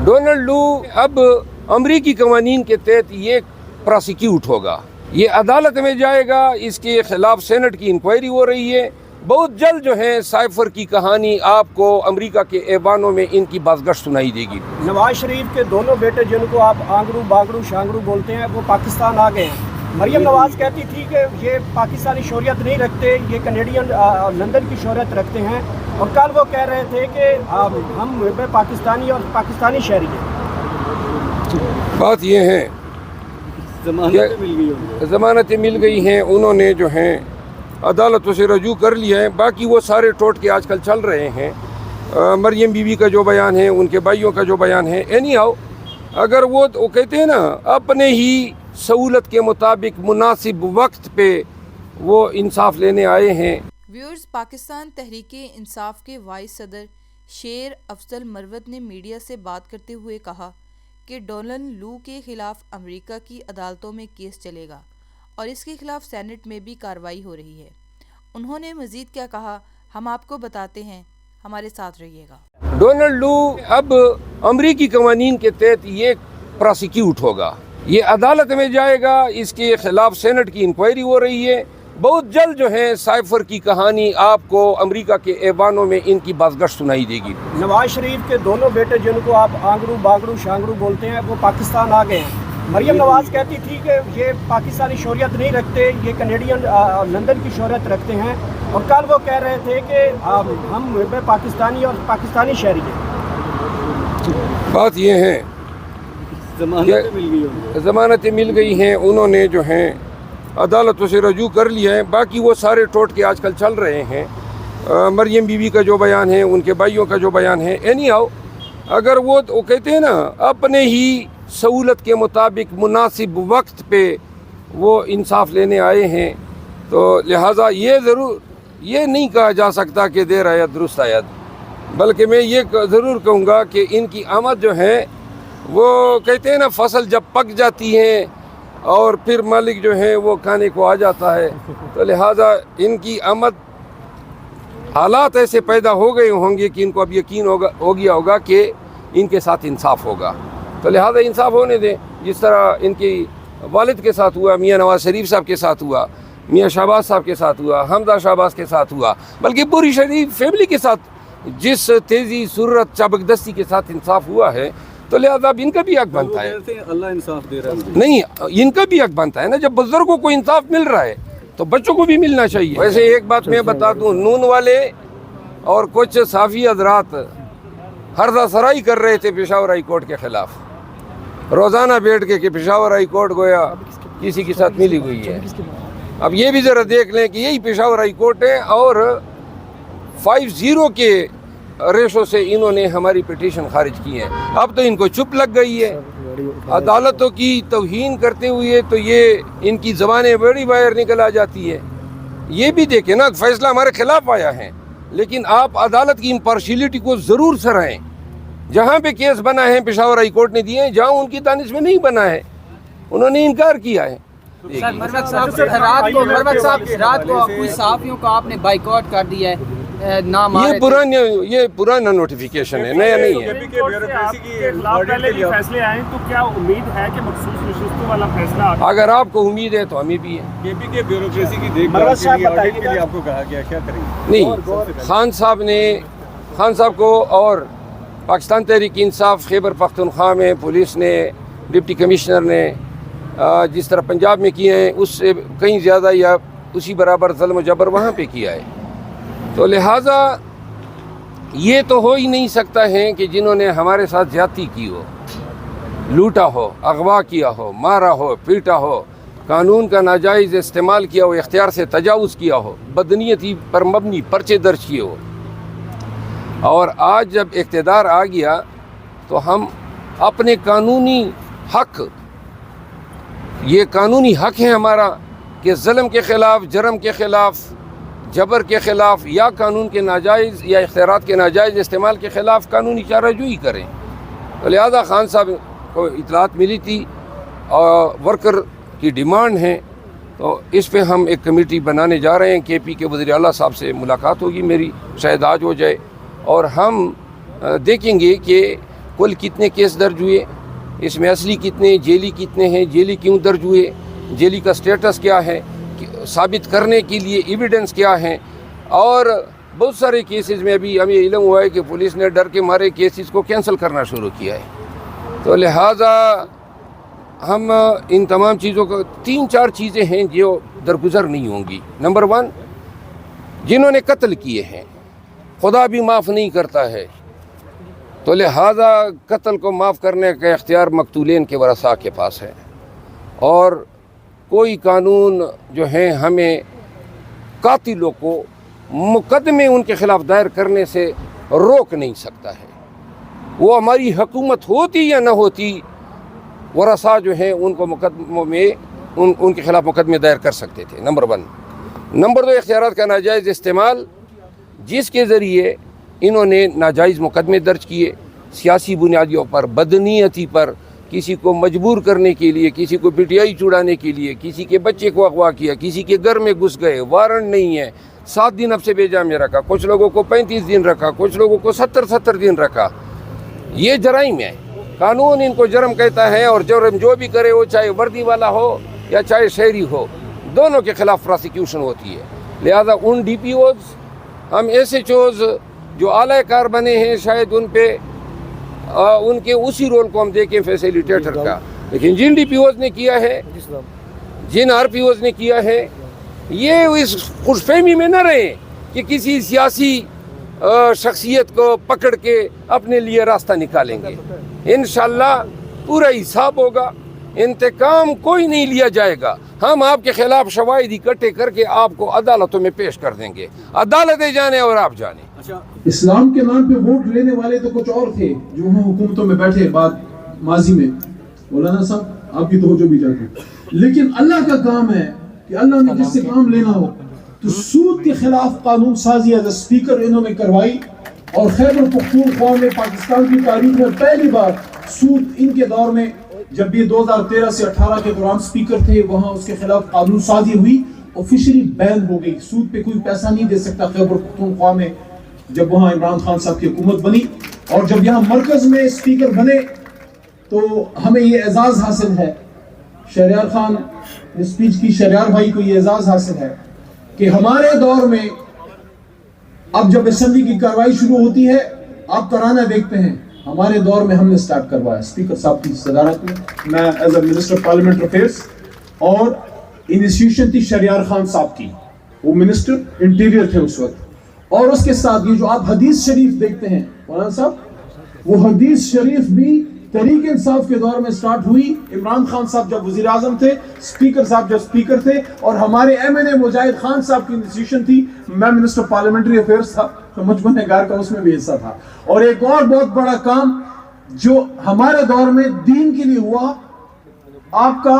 Donald लू अब अमरीकी कवानीन के तहत ये प्रोसिक्यूट होगा, ये अदालत में जाएगा, इसके खिलाफ सेनेट की इंक्वायरी हो रही है। बहुत जल्द जो है साइफर की कहानी आपको अमेरिका के ऐवानों में इनकी बाज़गश्त सुनाई देगी। नवाज शरीफ के दोनों बेटे जिनको आप आंगरू बागरू शांगरू बोलते हैं वो पाकिस्तान आ गए हैं। मरियम नवाज कहती थी कि ये पाकिस्तानी शोहरियत नहीं रखते, ये कनेडियन लंदन की शोहरत रखते हैं, और कल वो कह रहे थे कि हम पाकिस्तानी और पाकिस्तानी शहरी हैं। बात ये है ज़मानतें मिल गई हैं, उन्होंने जो हैं अदालतों से रजू कर लिया है। बाकी वो सारे टोटके आजकल चल रहे हैं। मरियम बीवी का जो बयान है, उनके भाइयों का जो बयान है, एनी हाउ अगर वो कहते हैं ना अपने ही सहूलत के मुताबिक मुनासिब वक्त पे वो इंसाफ लेने आए हैं। व्यूअर्स, पाकिस्तान तहरीक इंसाफ के वाइस सदर शेर अफजल मरवत ने मीडिया से बात करते हुए कहा कि डोनाल्ड लू के खिलाफ अमेरिका की अदालतों में केस चलेगा और इसके खिलाफ सेनेट में भी कार्रवाई हो रही है। उन्होंने मजीद क्या कहा, हम आपको बताते हैं, हमारे साथ रहिएगा। डोनाल्ड लू अब अमरीकी कवानीन के तहत ये प्रोसिक्यूट होगा, ये अदालत में जाएगा, इसके खिलाफ सेनेट की इंक्वायरी हो रही है। बहुत जल्द जो है साइफर की कहानी आपको अमेरिका के ऐवानों में इनकी बाज़गश्त सुनाई देगी। नवाज शरीफ के दोनों बेटे जिनको आप आंगरू बागरू शांगरू बोलते हैं वो पाकिस्तान आ गए हैं। मरियम नवाज कहती थी कि ये पाकिस्तानी शोहरियत नहीं रखते, ये कनेडियन लंदन की शोहरत रखते हैं, और कल वो कह रहे थे कि हम पाकिस्तानी और पाकिस्तानी शहरी हैं। बात ये है ज़मानतें मिल गई हैं, उन्होंने जो हैं अदालतों से रजू कर लिया है। बाकी वो सारे टोटके आजकल चल रहे हैं। मरियम बीवी का जो बयान है, उनके भाइयों का जो बयान है, एनी हाउ अगर वो कहते हैं ना अपने ही सहूलत के मुताबिक मुनासिब वक्त पे वो इंसाफ लेने आए हैं, तो लिहाजा ये नहीं कहा जा सकता कि देर आयत दुरुस्त आयत, बल्कि मैं ये ज़रूर कहूँगा कि इनकी आमद जो है वो कहते हैं ना फसल जब पक जाती है और फिर मालिक जो है वो खाने को आ जाता है, तो लिहाजा इनकी आमद हालात ऐसे पैदा हो गए होंगे कि इनको अब यकीन हो गया होगा कि इनके साथ इंसाफ होगा, तो लिहाजा इंसाफ होने दें। जिस तरह इनकी वालिद के साथ हुआ, मियाँ नवाज शरीफ साहब के साथ हुआ, मियाँ शहबाज साहब के साथ हुआ, हमजा शहबाज के साथ हुआ, बल्कि पूरी शरीफ फैमिली के साथ जिस तेज़ी सुरत चबकदस्ती के साथ इंसाफ हुआ है, तो लिहाजा अब इनका भी हक बनता है। अल्लाह इंसाफ दे रहा है, नहीं, इनका भी हक बनता है ना। जब बुजुर्गों को इंसाफ मिल रहा है तो बच्चों को भी मिलना चाहिए। वैसे एक बात मैं बता दूं, नून वाले और कुछ साफ़ी हज़रात हर्जा सराई कर रहे थे पेशावर हाई कोर्ट के ख़िलाफ़, रोज़ाना बैठ के कि पेशावर हाई कोर्ट गोया किसी के साथ मिली हुई है। अब ये भी ज़रा देख लें कि यही पेशावर हाई कोर्ट है और 5-0 के रेशो से इन्होंने हमारी पिटीशन खारिज की है। अब तो इनको चुप लग गई है। अदालतों की तौहीन करते हुए तो ये इनकी ज़बानें बड़ी बाहर निकल आ जाती है। ये भी देखें ना, फैसला हमारे खिलाफ आया है, लेकिन आप अदालत की इम्पार्शियलिटी को ज़रूर सराहें। जहाँ पे केस बना है पेशावर हाई कोर्ट ने दिए हैं, जहाँ उनकी दानिश में नहीं बना है उन्होंने इनकार किया है। रात को कुछ सहाफ़ियों को आपने बाइकआउट कर दिया है, ये पुराना नोटिफिकेशन है, नया नहीं है। फैसले आए तो क्या उम्मीद है कि मखसूस नशिस्तों वाला फैसला? अगर आपको उम्मीद है तो हमें भी है। केपी के ब्यूरोक्रेसी की देखभाल के लिए ऑडिट के लिए आपको कहा गया, क्या करेंगे? नहीं, खान साहब को और पाकिस्तान तहरीक इंसाफ खैबर पख्तूनख्वा में पुलिस ने, डिप्टी कमिश्नर ने जिस तरह पंजाब में किए हैं उससे कहीं ज़्यादा या उसी बराबर ज़ुल्म जबर वहाँ पे किया है। तो लिहाजा ये तो हो ही नहीं सकता है कि जिन्होंने हमारे साथ ज़्यादती की हो, लूटा हो, अगवा किया हो, मारा हो, पीटा हो, कानून का नाजायज़ इस्तेमाल किया हो, इख्तियार से तजावुज़ किया हो, बदनीयती पर मबनी पर्चे दर्ज किए हो, और आज जब इक़्तिदार आ गया तो हम अपने कानूनी हक, ये कानूनी हक है हमारा कि ज़ुल्म के ख़िलाफ़, जरम के ख़िलाफ़, जबर के ख़िलाफ़ या कानून के नाजायज़ या इख्तियारात के नाजायज़ इस्तेमाल के ख़िलाफ़ कानूनी चाराजोई करें। तो लिहाजा खान साहब को इतलात मिली थी और वर्कर की डिमांड है, तो इस पे हम एक कमेटी बनाने जा रहे हैं। केपी के वज़ीर आला साहब से मुलाकात होगी मेरी, शायद आज हो जाए, और हम देखेंगे कि کل کتنے کیس درج ہوئے، اس میں اصلی کتنے، جیلی کتنے ہیں، جیلی کیوں درج ہوئے، جیلی کا سٹیٹس کیا ہے، ثابت کرنے کے لیے ایویڈنس کیا ہیں. اور بہت سارے کیسز میں ابھی ہمیں علم ہوا ہے کہ پولیس نے ڈر کے مارے کیسز کو کینسل کرنا شروع کیا ہے. تو لہٰذا ہم ان تمام چیزوں کو 3-4 چیزیں ہیں جو درگزر نہیں ہوں گی. نمبر 1، جنہوں نے قتل کیے ہیں خدا بھی معاف نہیں کرتا ہے، تو لہٰذا قتل کو معاف کرنے کا اختیار مقتولین کے ورثاء کے پاس ہے، اور کوئی قانون جو ہے ہمیں قاتلوں کو مقدمے ان کے خلاف دائر کرنے سے روک نہیں سکتا ہے. وہ ہماری حکومت ہوتی یا نہ ہوتی، ورثاء جو ہیں ان کو مقدموں میں ان کے خلاف مقدمے دائر کر سکتے تھے. نمبر 1. نمبر 2، اختیارات کا ناجائز استعمال، جس کے ذریعے انہوں نے ناجائز مقدمے درج کیے سیاسی بنیادوں پر، بدنیتی پر، کسی کو مجبور کرنے کے لیے، کسی کو پٹیائی چڑھانے کے لیے، کسی کے بچے کو اغوا کیا، کسی کے گھر میں گھس گئے، وارنٹ نہیں ہے، 7 دن اب سے بیجا میں رکھا، کچھ لوگوں کو 35 دن رکھا، کچھ لوگوں کو 70 دن رکھا. یہ جرائم ہے، قانون ان کو جرم کہتا ہے، اور جرم جو بھی کرے وہ چاہے وردی والا ہو یا چاہے شہری ہو، دونوں کے خلاف پراسیکیوشن ہوتی ہے. لہذا ان ڈی پی اوز، ہم ایس ایچ اوز جو اعلی کار بنے ہیں، شاید ان پہ ان کے اسی رول کو ہم دیکھیں فیسیلیٹیٹر کا. لیکن جن ڈی پی اوز نے کیا ہے، جن آر پی اوز نے کیا ہے، یہ اس خوش فہمی میں نہ رہیں کہ کسی سیاسی شخصیت کو پکڑ کے اپنے لیے راستہ نکالیں گے. انشاءاللہ پورا حساب ہوگا، انتقام کوئی نہیں لیا جائے گا. ہم آپ کے خلاف شواہد اکٹھے کر کے آپ کو عدالتوں میں پیش کر دیں گے. عدالتیں جانے اور آپ جانے. اسلام کے نام پہ ووٹ لینے والے تو کچھ اور تھے جو وہاں حکومتوں میں بیٹھے بعد ماضی میں. مولانا صاحب آپ کی توجہ بھی چاہتے ہیں، لیکن اللہ کا کام ہے کہ اللہ نے جس سے کام لینا ہو، تو سود کے خلاف قانون سازی ایز اسپیکر انہوں نے کروائی، اور خیبر پختونخوا میں پاکستان کی تاریخ میں پہلی بار سود ان کے دور میں، جب یہ 2013 سے 18 کے دوران اسپیکر تھے، وہاں اس کے خلاف قانون سازی ہوئی، آفیشلی بین ہو گئی. سود پہ کوئی پیسہ نہیں دے سکتا خیبر پختونخوا میں، جب وہاں عمران خان صاحب کی حکومت بنی. اور جب یہاں مرکز میں اسپیکر بنے تو ہمیں یہ اعزاز حاصل ہے، شہریار خان نے سپیچ کی، شہریار بھائی کو یہ اعزاز حاصل ہے کہ ہمارے دور میں اب جب اسمبلی کی کارروائی شروع ہوتی ہے، آپ ترانہ دیکھتے ہیں، ہمارے دور میں ہم نے سٹارٹ کروایا اسپیکر صاحب کی صدارت میں as a minister parliament affairs, اور انسٹیٹیوشن تھی شہریار خان صاحب کی، وہ منسٹر انٹیریئر تھے اس وقت. اور اس کے ساتھ یہ جو آپ حدیث شریف دیکھتے ہیں مولانا صاحب، وہ حدیث شریف بھی تحریک انصاف کے دور میں سٹارٹ ہوئی. عمران خان صاحب جب وزیر اعظم تھے، اسپیکر صاحب جب اسپیکر تھے، اور ہمارے ایم این اے مجاہد خان صاحب کی انسٹیٹیوشن تھی، میں منسٹر پارلیمنٹری افیئرس تھا، تو مجمع نگار کا اس میں بھی حصہ تھا. اور ایک اور بہت بڑا کام جو ہمارے دور میں دین کے لیے ہوا، آپ کا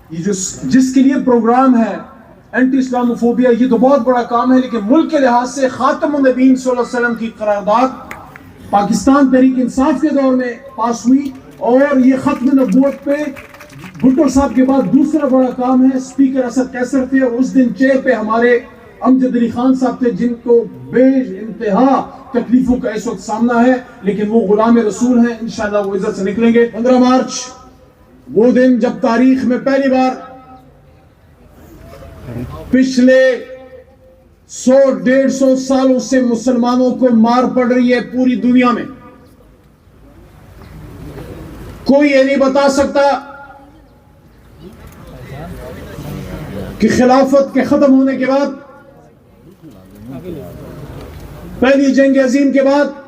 یہ جو جس کے لیے پروگرام ہے اینٹی اسلاموفوبیا، یہ تو بہت بڑا کام ہے، لیکن ملک کے لحاظ سے خاتم النبیین صلی اللہ علیہ وسلم کی قرارداد پاکستان تحریک انصاف کے دور میں پاس ہوئی. اور یہ ختم نبوت پہ بھٹو صاحب کے بعد دوسرا بڑا کام ہے. اسپیکر اسد قیصر تھے، اور اس دن چیئر پہ ہمارے امجد علی خان صاحب تھے، جن کو بے انتہا تکلیفوں کا اس وقت سامنا ہے، لیکن وہ غلام رسول ہیں، انشاءاللہ وہ عزت سے نکلیں گے. 15 مارچ وہ دن جب تاریخ میں پہلی بار پچھلے 100-150 سالوں سے مسلمانوں کو مار پڑ رہی ہے پوری دنیا میں. کوئی یہ نہیں بتا سکتا کہ خلافت کے ختم ہونے کے بعد، پہلی جنگ عظیم کے بعد